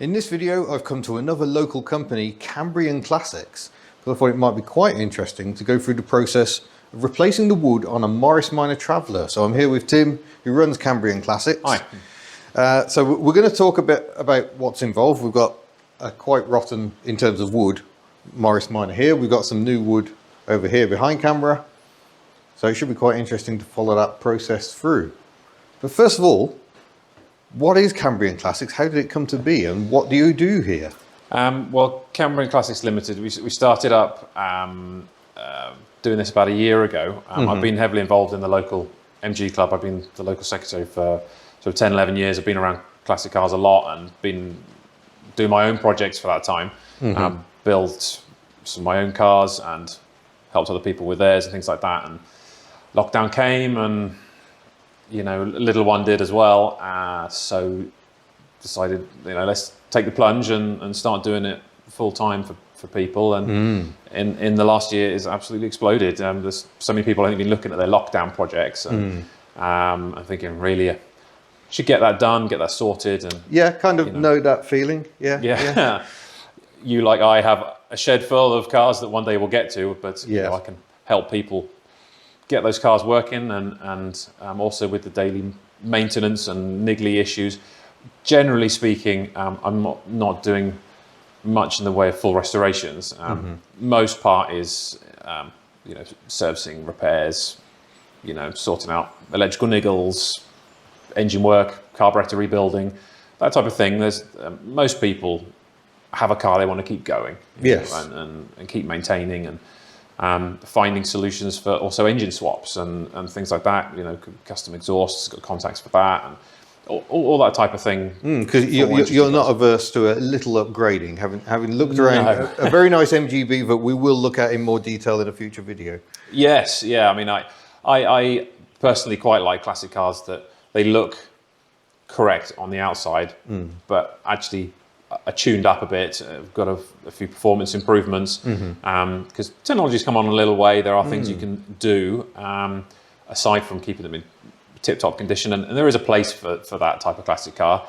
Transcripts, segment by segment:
In this video, I've come to another local company, Cambrian Classics. So I thought it might be quite interesting to go through the process of replacing the wood on a Morris Minor Traveller. So I'm here with Tim, who runs Cambrian Classics. Hi. So we're going to talk a bit about what's involved. We've got a quite rotten, in terms of wood, Morris Minor here. We've got some new wood over here behind camera. So it should be quite interesting to follow that process through. But first of all, what is Cambrian Classics? How did it come to be, and what do you do here? Well, Cambrian Classics Ltd, we started up doing this about a year ago. I've been heavily involved in the local MG club. I've been the local secretary for sort of 10, 11 years. I've been around classic cars a lot and been doing my own projects for that time. Built some of my own cars and helped other people with theirs and things like that. And lockdown came and, you know, little one did as well. So decided, you know, let's take the plunge and start doing it full time for people. And in the last year, it's absolutely exploded. There's so many people I think been looking at their lockdown projects and I'm thinking, really, I should get that done, get that sorted. And yeah, kind of know that feeling. Yeah. You, like I, have a shed full of cars that one day we'll get to, but you know, I can help people get those cars working and also with the daily maintenance and niggly issues. Generally speaking, I'm not doing much in the way of full restorations. Most part is, you know, servicing, repairs, you know, sorting out electrical niggles, engine work, carburetor rebuilding, that type of thing. There's most people have a car they want to keep going, and keep maintaining, and finding solutions for also engine swaps and things like that. You know, custom exhausts, got contacts for that, and all that type of thing. Because you're not averse to a little upgrading, having looked around a very nice MGB that we will look at in more detail in a future video. Yes, yeah. I mean, I personally quite like classic cars that they look correct on the outside, but actually are tuned up a bit. Got a few performance improvements because technology's come on a little way. There are things you can do aside from keeping them in tip-top condition, and there is a place for that type of classic car.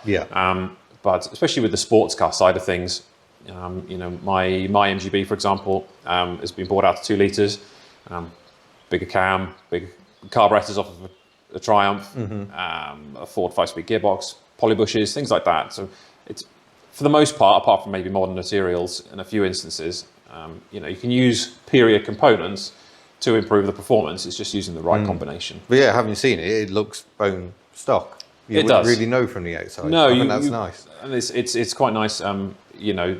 But especially with the sports car side of things, you know, my MGB, for example, has been brought out to 2 litres, bigger cam, big carburetors off of a Triumph, a Ford 5-speed gearbox, polybushes, things like that. So it's, for the most part, apart from maybe modern materials in a few instances, you know, you can use period components to improve the performance. It's just using the right combination. But yeah, having seen it, it looks bone stock. You wouldn't really know from the outside. No, I think that's nice. And it's quite nice. You know,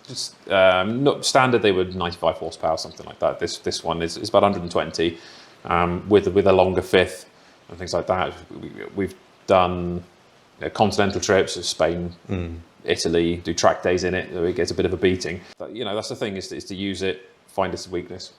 just not standard. They were 95 horsepower, something like that. This one is about 120 with a longer fifth and things like that. We've done, you know, continental trips to Spain, Italy, do track days in it, so it gets a bit of a beating. But, you know, that's the thing, is to use it, find its weakness,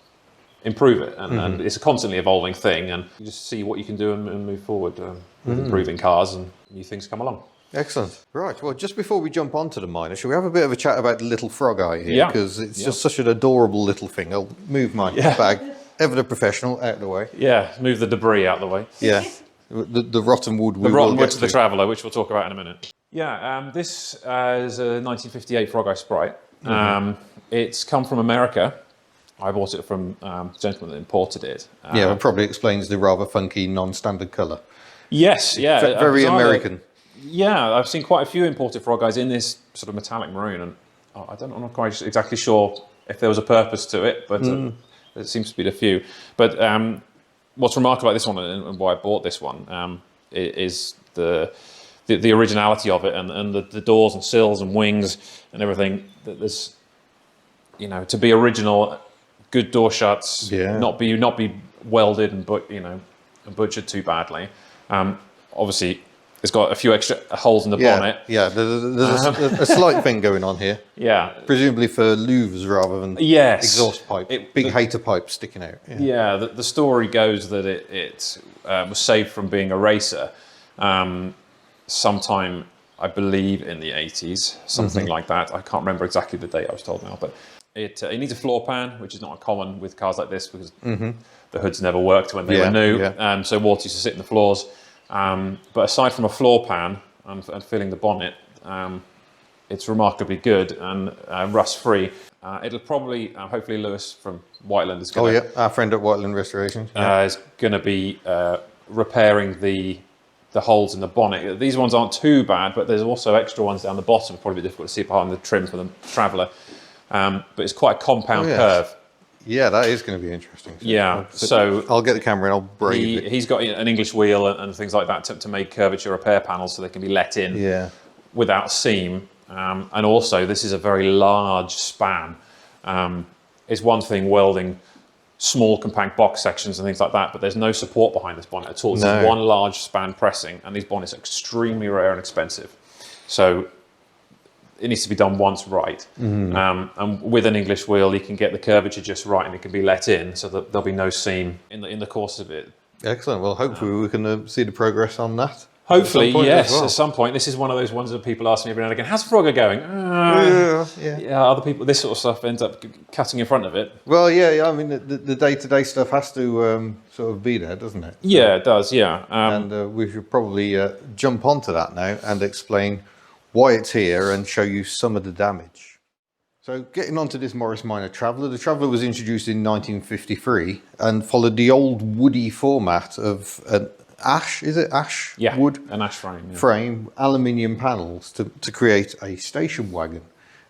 improve it, and it's a constantly evolving thing, and you just see what you can do and move forward with improving cars, and new things come along. Excellent. Right, well, just before we jump onto the Minor, shall we have a bit of a chat about the little frog eye here? Because it's just such an adorable little thing. I'll move my bag, ever the professional, out of the way. Yeah, move the debris out of the way. Yeah, the rotten wood. The rotten wood to the Traveller, which we'll talk about in a minute. Yeah, this is a 1958 Frog Eye Sprite. It's come from America. I bought it from a gentleman that imported it. Yeah, it probably explains the rather funky non-standard colour. Yes, yeah. Very American. Yeah, I've seen quite a few imported Frog Eyes in this sort of metallic maroon, and I'm not quite exactly sure if there was a purpose to it, but there seems to be a few. But what's remarkable about this one, and why I bought this one, is the originality of it, and the doors and sills and wings and everything. That there's, you know, to be original, good door shuts, not be welded and butchered too badly. Obviously, it's got a few extra holes in the bonnet. Yeah, there's a slight thing going on here. Yeah, presumably for louvres rather than exhaust pipe. Big hater pipe sticking out. Yeah, the story goes that it was saved from being a racer. Sometime, I believe, in the 80s, something like that. I can't remember exactly the date, I was told now, but it needs a floor pan, which is not uncommon with cars like this because the hoods never worked when they were new, so water used to sit in the floors. But aside from a floor pan and filling the bonnet, it's remarkably good and rust-free. It'll probably, hopefully Lewis from Whiteland is going our friend at Whiteland Restoration. is going to be repairing the holes in the bonnet. These ones aren't too bad, but there's also extra ones down the bottom. Probably difficult to see behind the trim for the traveller. But it's quite a compound curve. Yeah, that is going to be interesting. So I'll get the camera and I'll brave it. He's got an English wheel and things like that to make curvature repair panels so they can be let in without seam. And also, this is a very large span. It's one thing welding small compact box sections and things like that, but there's no support behind this bonnet at all. It's one large span pressing, and these bonnets are extremely rare and expensive. So it needs to be done once right. And with an English wheel, you can get the curvature just right and it can be let in so that there'll be no seam in the course of it. Excellent. Well, hopefully we can see the progress on that. Hopefully, yes, at some point. This is one of those ones that people ask me every now and again, how's Frogger going? Other people, this sort of stuff ends up cutting in front of it. Well, I mean, the day-to-day stuff has to sort of be there, doesn't it? Yeah, it does, yeah. And we should probably jump onto that now and explain why it's here and show you some of the damage. So getting onto this Morris Minor Traveller, the Traveller was introduced in 1953 and followed the old woody format of an ash, is it ash? Yeah, wood? An ash frame. Frame, aluminium panels to create a station wagon.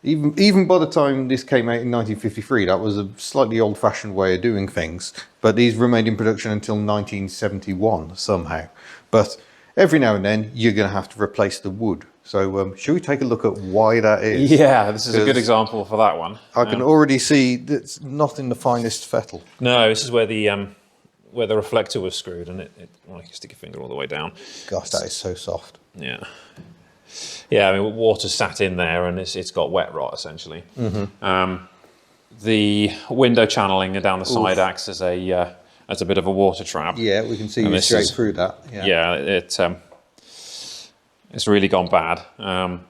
Even by the time this came out in 1953, that was a slightly old-fashioned way of doing things, but these remained in production until 1971 somehow. But every now and then, you're going to have to replace the wood. So should we take a look at why that is? Yeah, this is a good example for that one. I can already see that it's not in the finest fettle. No, this is where the reflector was screwed, and well, you can stick your finger all the way down. Gosh, that is so soft. Yeah. Yeah, I mean, water sat in there, and it's got wet rot, essentially. The window channeling down the side acts as a bit of a water trap. Yeah, we can see straight through that. Yeah, it's really gone bad, and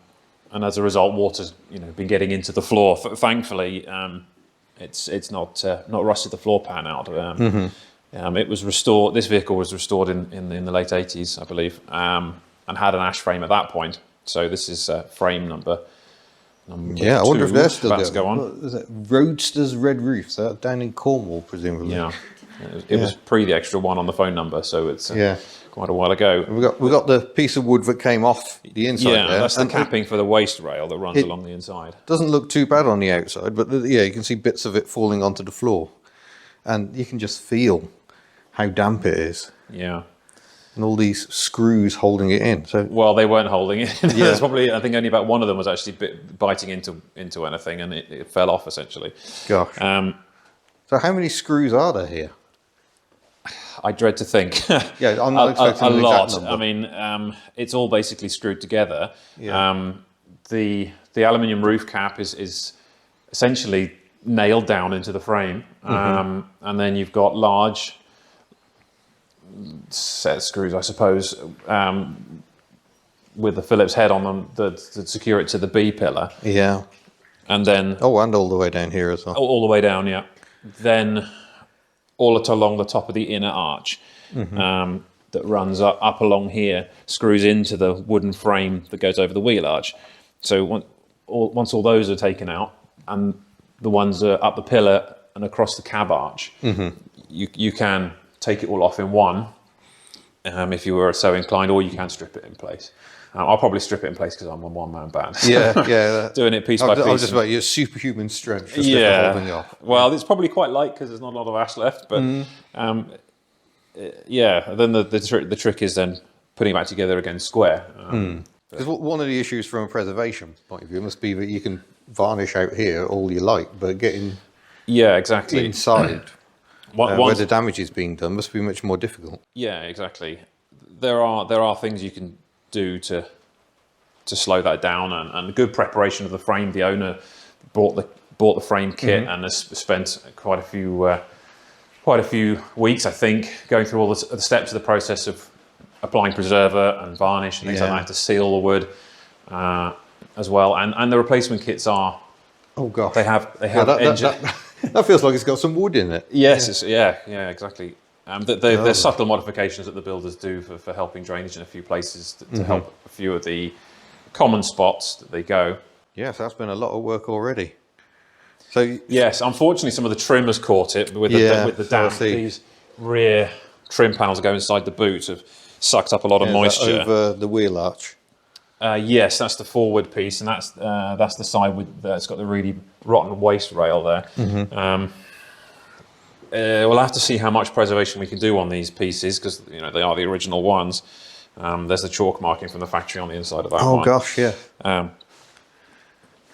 as a result, water's been getting into the floor. Thankfully, it's not rusted the floor pan out. It was restored. This vehicle was restored in the late 80s, I believe, and had an ash frame at that point. So this is frame number yeah, I wonder if they're still about to go on. What is it? Roadster's Red Roof. So down in Cornwall, presumably. Yeah, it was pre the extra one on the phone number, so it's quite a while ago. We got the piece of wood that came off the inside. Yeah, there. that's the capping for the waist rail that runs along the inside. Doesn't look too bad on the outside, but you can see bits of it falling onto the floor, and you can just feel how damp it is. Yeah. And all these screws holding it in. So well, they weren't holding it. There's probably, I think, only about one of them was actually biting into anything, and it fell off essentially. Gosh. So how many screws are there here? I dread to think. Yeah, I'm not expecting a an lot. exact number. I mean, it's all basically screwed together. Yeah. The aluminium roof cap is essentially nailed down into the frame, and then you've got large set screws, I suppose, with the Phillips head on them to secure it to the B pillar. Yeah. And then... Oh, and all the way down here as well. All the way down, yeah. Then all along the top of the inner arch that runs up along here, screws into the wooden frame that goes over the wheel arch. So once all those are taken out, and the ones are up the pillar and across the cab arch, you can take it all off in one, if you were so inclined, or you can strip it in place. I'll probably strip it in place because I'm a one-man band. Yeah. Doing it piece by piece. I was just about your superhuman strength just holding it off. Well, it's probably quite light because there's not a lot of ash left, but then the trick is then putting it back together again square. Because one of the issues from a preservation point of view must be that you can varnish out here all you like, but getting exactly inside where the damage is being done must be much more difficult. Yeah, exactly. There are things you can do to slow that down, and good preparation of the frame. The owner bought the frame kit and has spent quite a few weeks, I think, going through all the steps of the process of applying preserver and varnish and things like that to seal the wood as well. And the replacement kits are. Oh gosh. They have that feels like it's got some wood in it. Yes, yeah, exactly. There's subtle modifications that the builders do for helping drainage in a few places to help a few of the common spots that they go. Yes, that's been a lot of work already. So Yes, unfortunately, some of the trim has caught it with the so I damp. see. These rear trim panels that go inside the boot have sucked up a lot of Is that moisture. over the wheel arch. Yes, that's the forward piece, and that's the side with it's got the really rotten waist rail there. We'll have to see how much preservation we can do on these pieces because you know they are the original ones. There's the chalk marking from the factory on the inside of that one. Oh gosh, yeah.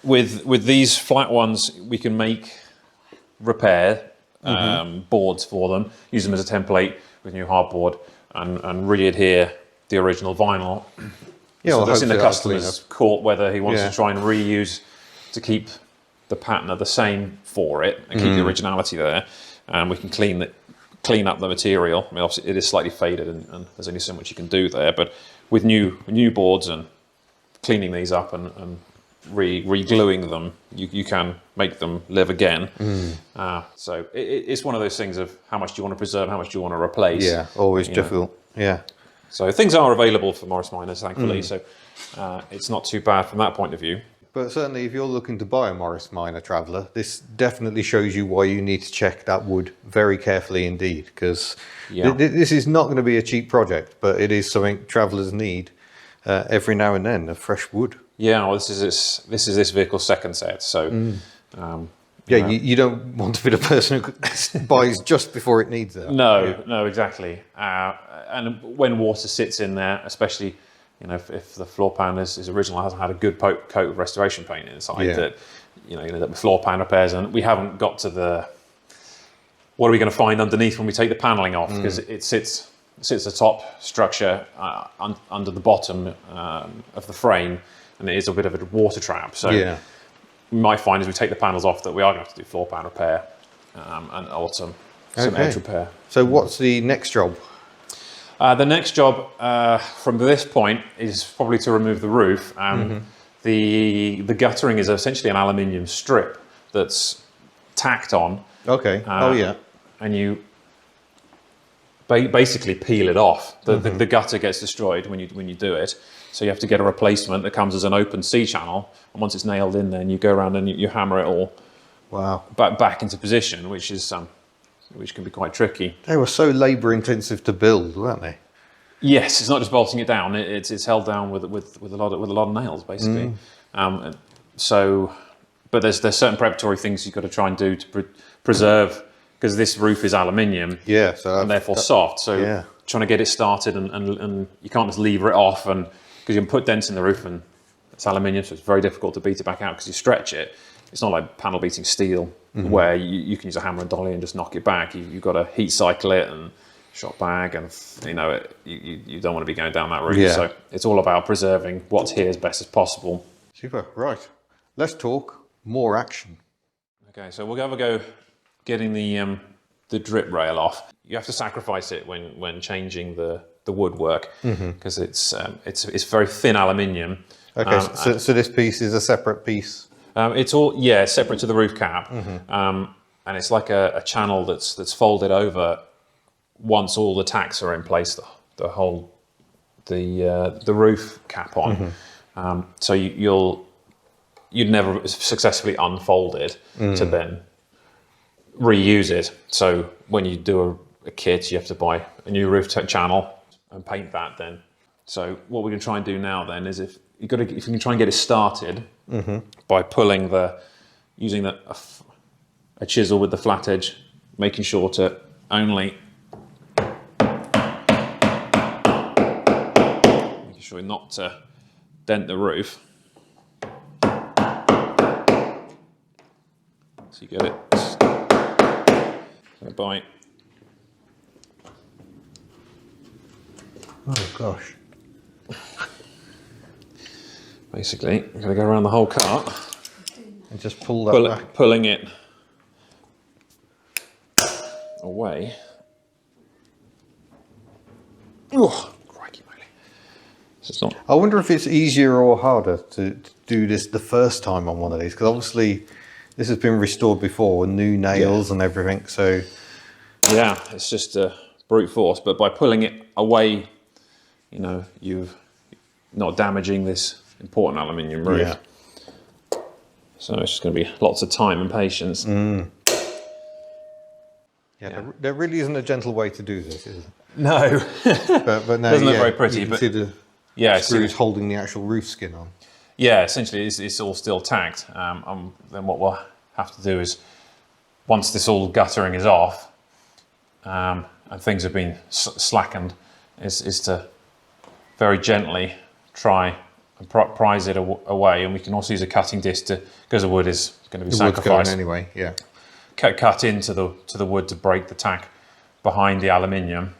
With these flat ones, we can make repair boards for them, use them as a template with new hardboard, and re-adhere the original vinyl. Yeah, So well, that's in the hopefully that'll clean customer's up. court whether he wants Yeah. to try and reuse to keep the patina the same for it and keep the originality there. And we can clean up the material. I mean, obviously it is slightly faded and there's only so much you can do there. But with new boards and cleaning these up and re-gluing them, you can make them live again. So it's one of those things of how much do you want to preserve, how much do you want to replace. Yeah, always you know. difficult. Yeah. So things are available for Morris Minors, thankfully. So it's not too bad from that point of view. But certainly if you're looking to buy a Morris Minor Traveller, this definitely shows you why you need to check that wood very carefully indeed, because Yeah. this is not going to be a cheap project, but it is something travellers need every now and then, a fresh wood. Yeah, well, this is this vehicle's second set, so Yeah, you don't want to be the person who buys just before it needs it. no, exactly. And when water sits in there, especially you know if the floor pan is original, hasn't had a good coat of restoration paint inside, Yeah. that that floor pan repairs, and we haven't got to the what are we going to find underneath when we take the paneling off, because it sits the top structure under the bottom of the frame, and it is a bit of a water trap. So Yeah. we might find as we take the panels off that we are going to have to do floor pan repair and also some Okay. edge repair. So what's the next job? The next job from this point is probably to remove the roof. The guttering is essentially an aluminium strip that's tacked on, Okay. Oh yeah. and you basically peel it off. The gutter gets destroyed when you do it, so you have to get a replacement that comes as an open C channel. And once it's nailed in, then you go around and you hammer it all Wow. back into position, which can be quite tricky. They were so labour intensive to build, weren't they? Yes, it's not just bolting it down; it's held down with a lot of nails, basically. But there's certain preparatory things you've got to try and do to preserve, because this roof is aluminium, Yeah. So and therefore soft. So yeah. trying to get it started, and you can't just lever it off, and because you can put dents in the roof, and it's aluminium, so it's very difficult to beat it back out because you stretch it. It's not like panel beating steel, where you can use a hammer and dolly and just knock it back. You've got to heat cycle it and shot bag, and you don't want to be going down that route. Yeah. So it's all about preserving what's here as best as possible. Super. Right. Let's talk more action. Okay, so we'll have a go getting the drip rail off. You have to sacrifice it when changing the woodwork, because it's very thin aluminium. Okay. So this piece is a separate piece. It's all separate to the roof cap, and it's like a channel that's folded over once all the tacks are in place. The whole the roof cap on, so you'd never successfully unfold it to then reuse it. So when you do a kit, you have to buy a new roof channel and paint that then. So what we're going to try and do now then is if you can try and get it started by using a chisel with the flat edge, making sure to only making sure not to dent the roof. So you get it by Oh gosh. basically, I'm going to go around the whole cart, And just pull that back. pulling it away. Oh, crikey moly. So it's not. I wonder if it's easier or harder to do this the first time on one of these, because obviously this has been restored before with new nails and everything. So Yeah, it's just a brute force, but by pulling it away, you're not damaging this important aluminium roof. yeah. So it's just going to be lots of time and patience. Yeah, there really isn't a gentle way to do this, is it? No. But no, Doesn't look very pretty, you can but see the screws holding the actual roof skin on. Yeah, essentially it's all still tacked. Then what we'll have to do is, once this all guttering is off, and things have been slackened, is to very gently try and prise it away. And we can also use a cutting disc because the wood is going to be sacrificed. Wood's going anyway, yeah. Cut into the wood to break the tack behind the aluminium,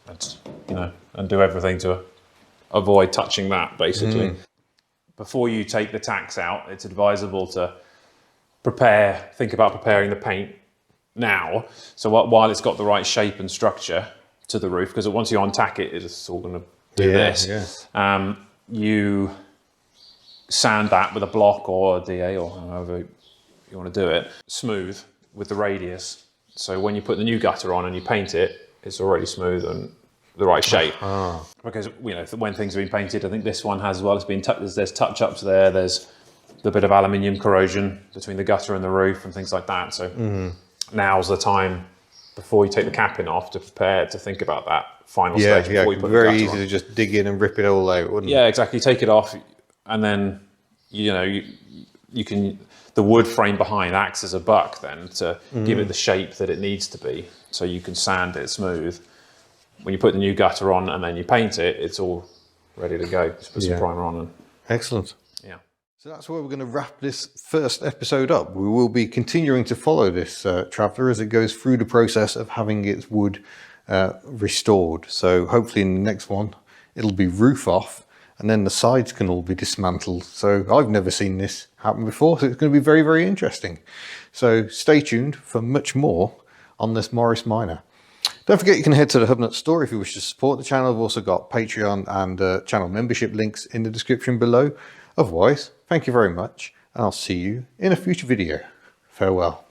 and do everything to avoid touching that, basically. Before you take the tacks out, it's advisable to think about preparing the paint now. So while it's got the right shape and structure to the roof, because once you untack it, it's all going to do this. Yeah. You sand that with a block or a DA or however you want to do it, smooth with the radius. So when you put the new gutter on and you paint it, it's already smooth and the right shape. Because when things have been painted, I think this one has as well. It's been there's touch-ups there. There's the bit of aluminium corrosion between the gutter and the roof and things like that. So now's the time before you take the capping off to prepare to think about that final stage before you put the gutter on. Very easy to just dig in and rip it all out, wouldn't it? Yeah, exactly. Take it off, and then you can. The wood frame behind acts as a buck then to give it the shape that it needs to be, so you can sand it smooth. When you put the new gutter on and then you paint it, it's all ready to go. Just put some primer on. Excellent. Yeah. So that's where we're going to wrap this first episode up. We will be continuing to follow this Traveller as it goes through the process of having its wood restored. So hopefully in the next one, it'll be roof off, and then the sides can all be dismantled. So I've never seen this happen before, so it's going to be very, very interesting. So stay tuned for much more on this Morris Minor. Don't forget you can head to the Hubnut store if you wish to support the channel. We've also got Patreon and channel membership links in the description below. Otherwise, thank you very much, and I'll see you in a future video. Farewell.